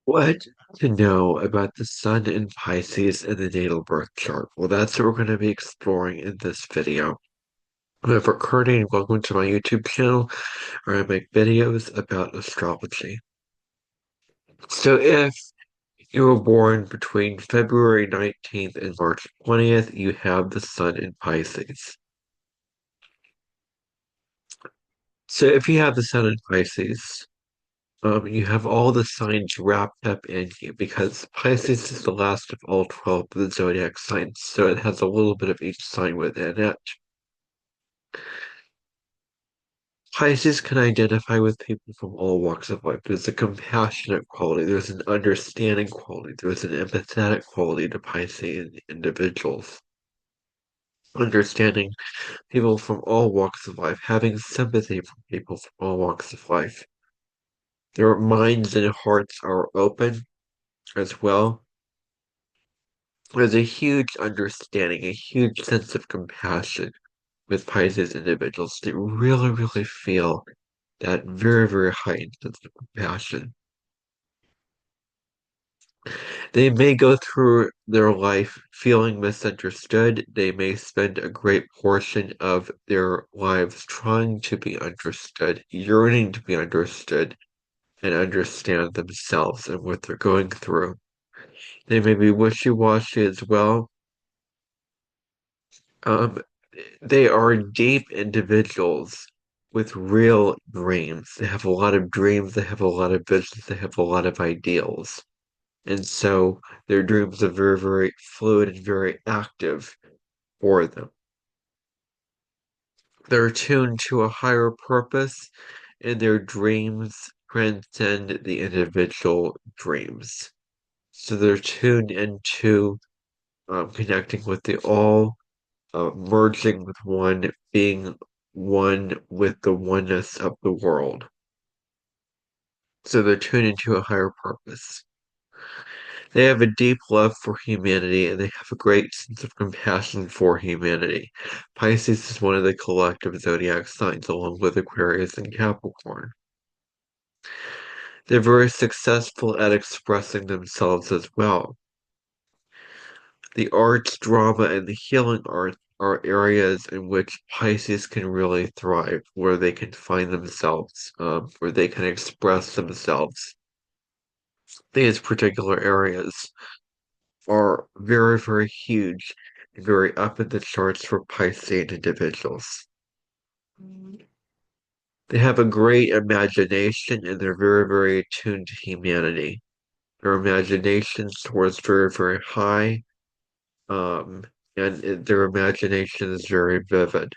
What to know about the Sun in Pisces and the natal birth chart? Well, that's what we're going to be exploring in this video. For Courtney, welcome to my YouTube channel where I make videos about astrology. So if you were born between February 19th and March 20th, you have the Sun in Pisces. So if you have the Sun in Pisces, you have all the signs wrapped up in you because Pisces is the last of all 12 of the zodiac signs, so it has a little bit of each sign within it. Pisces can identify with people from all walks of life. There's a compassionate quality, there's an understanding quality, there's an empathetic quality to Pisces individuals. Understanding people from all walks of life, having sympathy for people from all walks of life. Their minds and hearts are open as well. There's a huge understanding, a huge sense of compassion with Pisces individuals. They really, really feel that very, very heightened sense of compassion. They may go through their life feeling misunderstood. They may spend a great portion of their lives trying to be understood, yearning to be understood, and understand themselves and what they're going through. They may be wishy-washy as well. Um, they are deep individuals with real dreams. They have a lot of dreams, they have a lot of visions, they have a lot of ideals. And so their dreams are very, very fluid and very active for them. They're tuned to a higher purpose, and their dreams transcend the individual dreams. So they're tuned into connecting with the all, merging with one, being one with the oneness of the world. So they're tuned into a higher purpose. They have a deep love for humanity and they have a great sense of compassion for humanity. Pisces is one of the collective zodiac signs, along with Aquarius and Capricorn. They're very successful at expressing themselves as well. The arts, drama, and the healing arts are areas in which Pisces can really thrive, where they can find themselves, where they can express themselves. These particular areas are very, very huge and very up in the charts for Piscean individuals. They have a great imagination and they're very, very attuned to humanity. Their imagination soars very, very high, um, and their imagination is very vivid.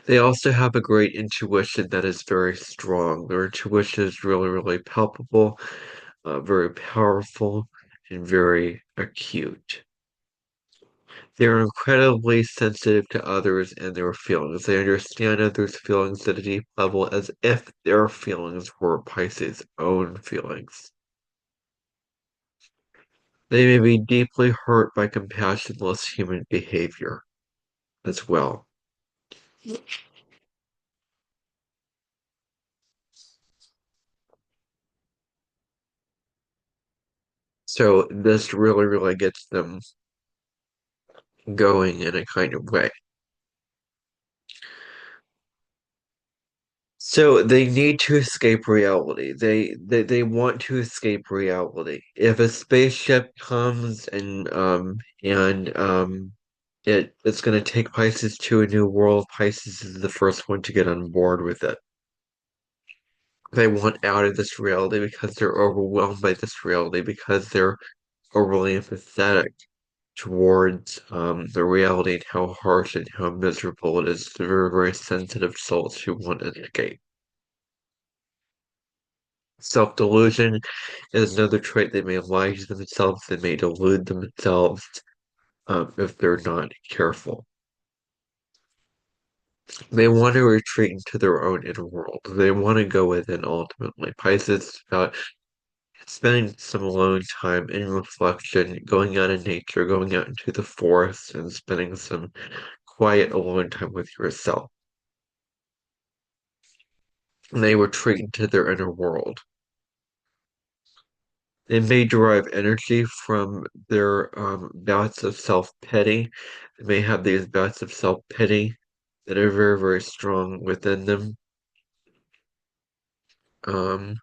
They also have a great intuition that is very strong. Their intuition is really, really palpable, very powerful, and very acute. They're incredibly sensitive to others and their feelings. They understand others' feelings at a deep level as if their feelings were Pisces' own feelings. They may be deeply hurt by compassionless human behavior as well. So this really, really gets them going in a kind of way. So they need to escape reality. They want to escape reality. If a spaceship comes and it's gonna take Pisces to a new world, Pisces is the first one to get on board with it. They want out of this reality because they're overwhelmed by this reality because they're overly empathetic towards the reality and how harsh and how miserable it is. They're very, very sensitive souls who want to escape. Self-delusion is another trait. They may lie to themselves, they may delude themselves if they're not careful. They want to retreat into their own inner world. They want to go within ultimately. Pisces is about spending some alone time in reflection, going out in nature, going out into the forest, and spending some quiet alone time with yourself. And they retreat into their inner world. They may derive energy from their bouts of self-pity. They may have these bouts of self-pity that are very, very strong within them. Um,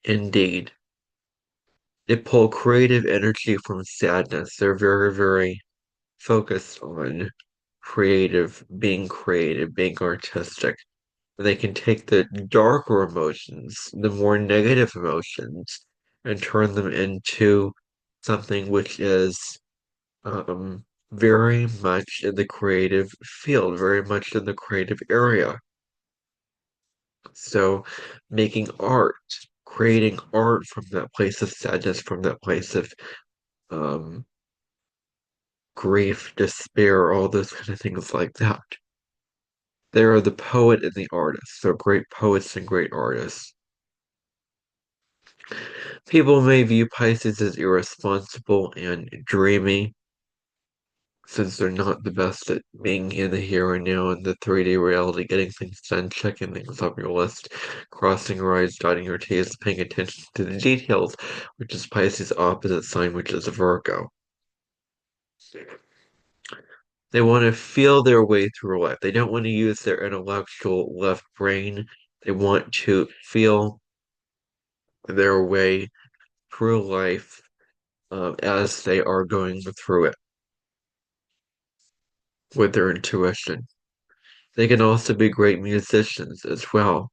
Indeed. They pull creative energy from sadness. They're very, very focused on creative, being artistic. They can take the darker emotions, the more negative emotions, and turn them into something which is very much in the creative field, very much in the creative area. So, making art, creating art from that place of sadness, from that place of um, grief, despair, all those kind of things like that. They are the poet and the artist. They're great poets and great artists. People may view Pisces as irresponsible and dreamy, since they're not the best at being in the here and now in the 3D reality, getting things done, checking things off your list, crossing your I's, dotting your T's, paying attention to the details, which is Pisces' opposite sign, which is Virgo. They want to feel their way through life. They don't want to use their intellectual left brain. They want to feel their way through life as they are going through it with their intuition. They can also be great musicians as well.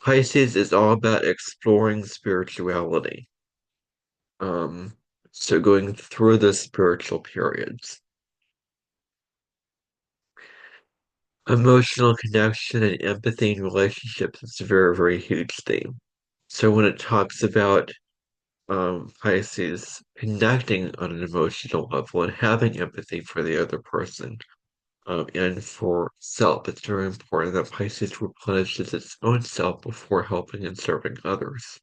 Pisces is all about exploring spirituality. Um, so going through the spiritual periods. Emotional connection and empathy in relationships is a very, very huge theme. So when it talks about Pisces connecting on an emotional level and having empathy for the other person, and for self, it's very important that Pisces replenishes its own self before helping and serving others.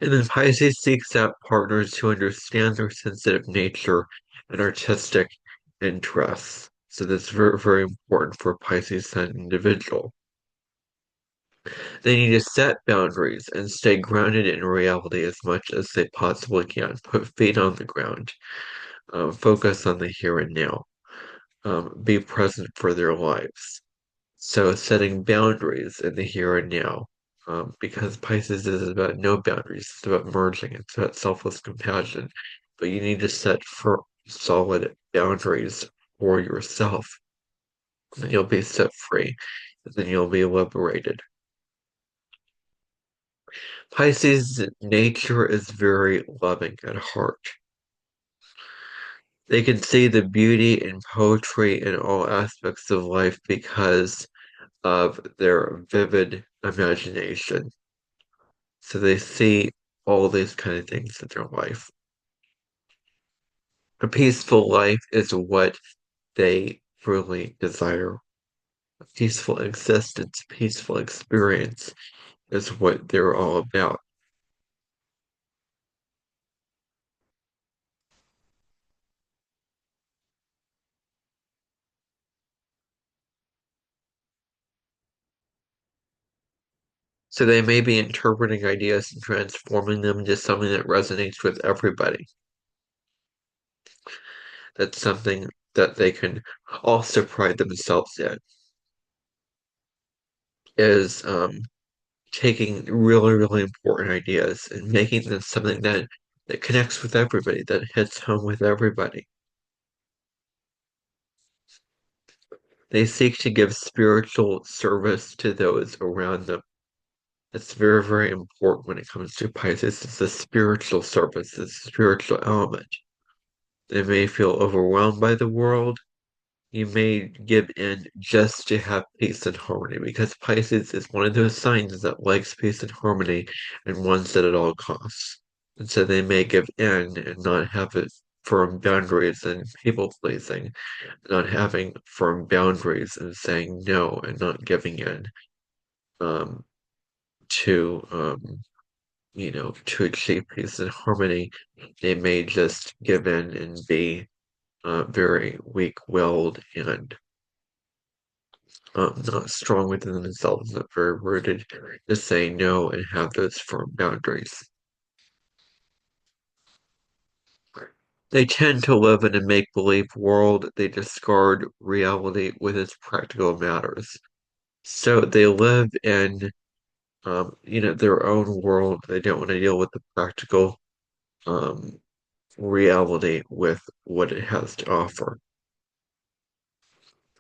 And then Pisces seeks out partners who understand their sensitive nature and artistic interests. So that's very, very important for a Pisces Sun individual. They need to set boundaries and stay grounded in reality as much as they possibly can. Put feet on the ground. Focus on the here and now. Be present for their lives. So setting boundaries in the here and now. Because Pisces is about no boundaries. It's about merging. It's about selfless compassion. But you need to set for solid boundaries for yourself. Then you'll be set free. And then you'll be liberated. Pisces' nature is very loving at heart. They can see the beauty in poetry in all aspects of life because of their vivid imagination. So they see all these kind of things in their life. A peaceful life is what they really desire. A peaceful existence, peaceful experience is what they're all about. So they may be interpreting ideas and transforming them into something that resonates with everybody. That's something that they can also pride themselves in, is taking really, really important ideas and making them something that connects with everybody, that hits home with everybody. They seek to give spiritual service to those around them. It's very, very important when it comes to Pisces. It's a spiritual service, it's a spiritual element. They may feel overwhelmed by the world. You may give in just to have peace and harmony because Pisces is one of those signs that likes peace and harmony and wants it at all costs. And so they may give in and not have it firm boundaries and people pleasing, not having firm boundaries and saying no and not giving in um, to to achieve peace and harmony. They may just give in and be very weak-willed and not strong within themselves, not very rooted to say no and have those firm boundaries. They tend to live in a make-believe world. They discard reality with its practical matters. So they live in, their own world. They don't want to deal with the practical, um, reality with what it has to offer.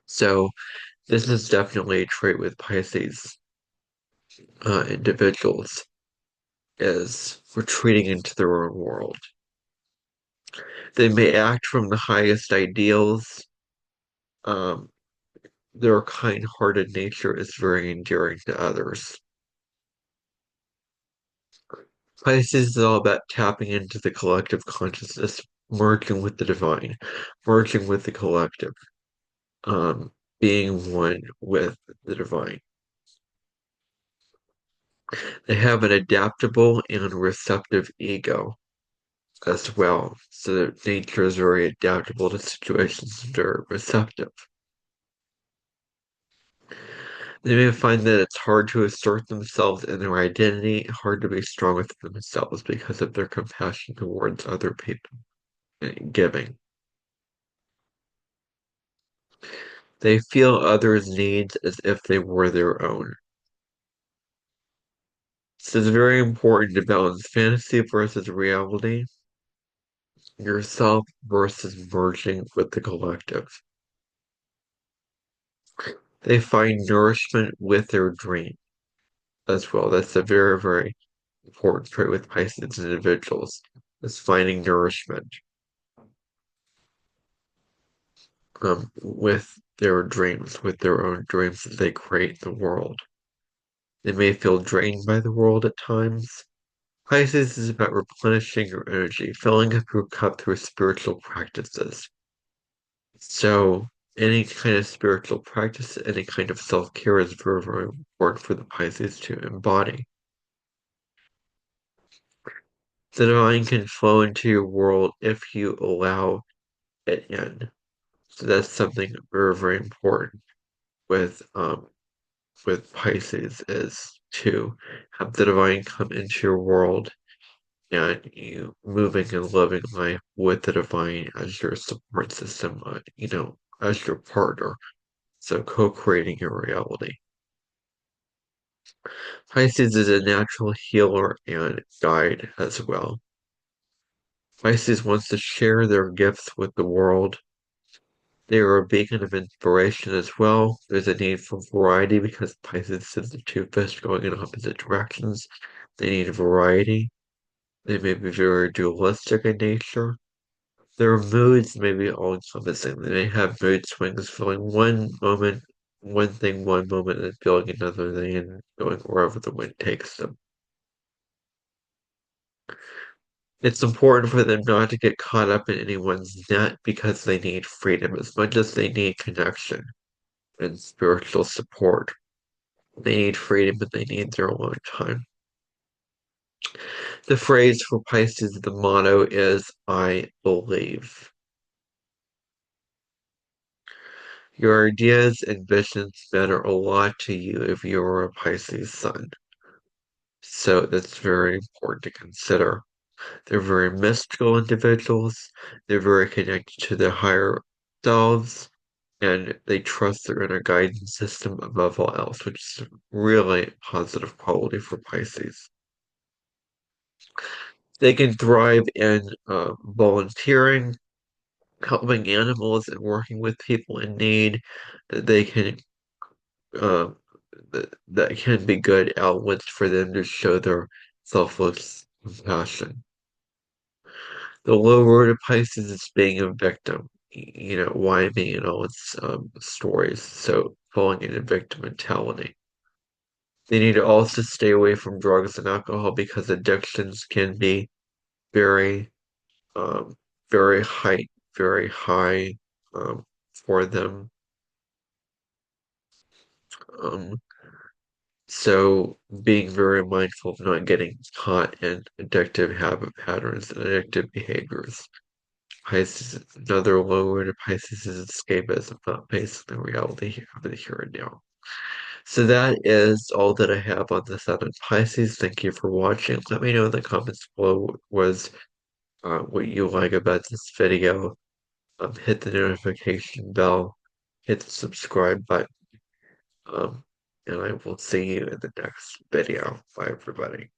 So this is definitely a trait with Pisces individuals is retreating into their own world. They may act from the highest ideals. Um, their kind-hearted nature is very endearing to others. Pisces is all about tapping into the collective consciousness, merging with the divine, merging with the collective, um, being one with the divine. They have an adaptable and receptive ego as well. So their nature is very adaptable to situations and are receptive. They may find that it's hard to assert themselves in their identity, hard to be strong with themselves because of their compassion towards other people and giving. They feel others' needs as if they were their own. So it's very important to balance fantasy versus reality, yourself versus merging with the collective. They find nourishment with their dream as well. That's a very, very important trait with Pisces individuals, is finding nourishment with their dreams, with their own dreams that they create the world. They may feel drained by the world at times. Pisces is about replenishing your energy, filling up your cup through spiritual practices. So, any kind of spiritual practice, any kind of self-care is very, very important for the Pisces to embody. The divine can flow into your world if you allow it in. So that's something very, very important with Pisces is to have the divine come into your world and you moving and living life with the divine as your support system, as your partner. So co-creating your reality. Pisces is a natural healer and guide as well. Pisces wants to share their gifts with the world. They are a beacon of inspiration as well. There's a need for variety because Pisces is the two fish going in opposite directions. They need variety. They may be very dualistic in nature. Their moods may be all encompassing. They may have mood swings, feeling one moment one thing one moment and feeling another thing and going wherever the wind takes them. It's important for them not to get caught up in anyone's net because they need freedom as much as they need connection and spiritual support. They need freedom, but they need their alone time. The phrase for Pisces, the motto is, I believe. Your ideas and visions matter a lot to you if you're a Pisces sun. So that's very important to consider. They're very mystical individuals. They're very connected to their higher selves, and they trust their inner guidance system above all else, which is really a positive quality for Pisces. They can thrive in volunteering, helping animals, and working with people in need. They can uh, that can be good outlets for them to show their selfless compassion. The low road of Pisces is being a victim, why me in all its stories. So falling into victim mentality. They need to also stay away from drugs and alcohol because addictions can be very, um, very high for them. Um, so being very mindful of not getting caught in addictive habit patterns and addictive behaviors. Pisces, another low word of Pisces is escapism, not based on the reality of the here and now. So that is all that I have on the Sun of Pisces. Thank you for watching. Let me know in the comments below what you like about this video. Hit the notification bell, hit the subscribe button, um, and I will see you in the next video. Bye, everybody.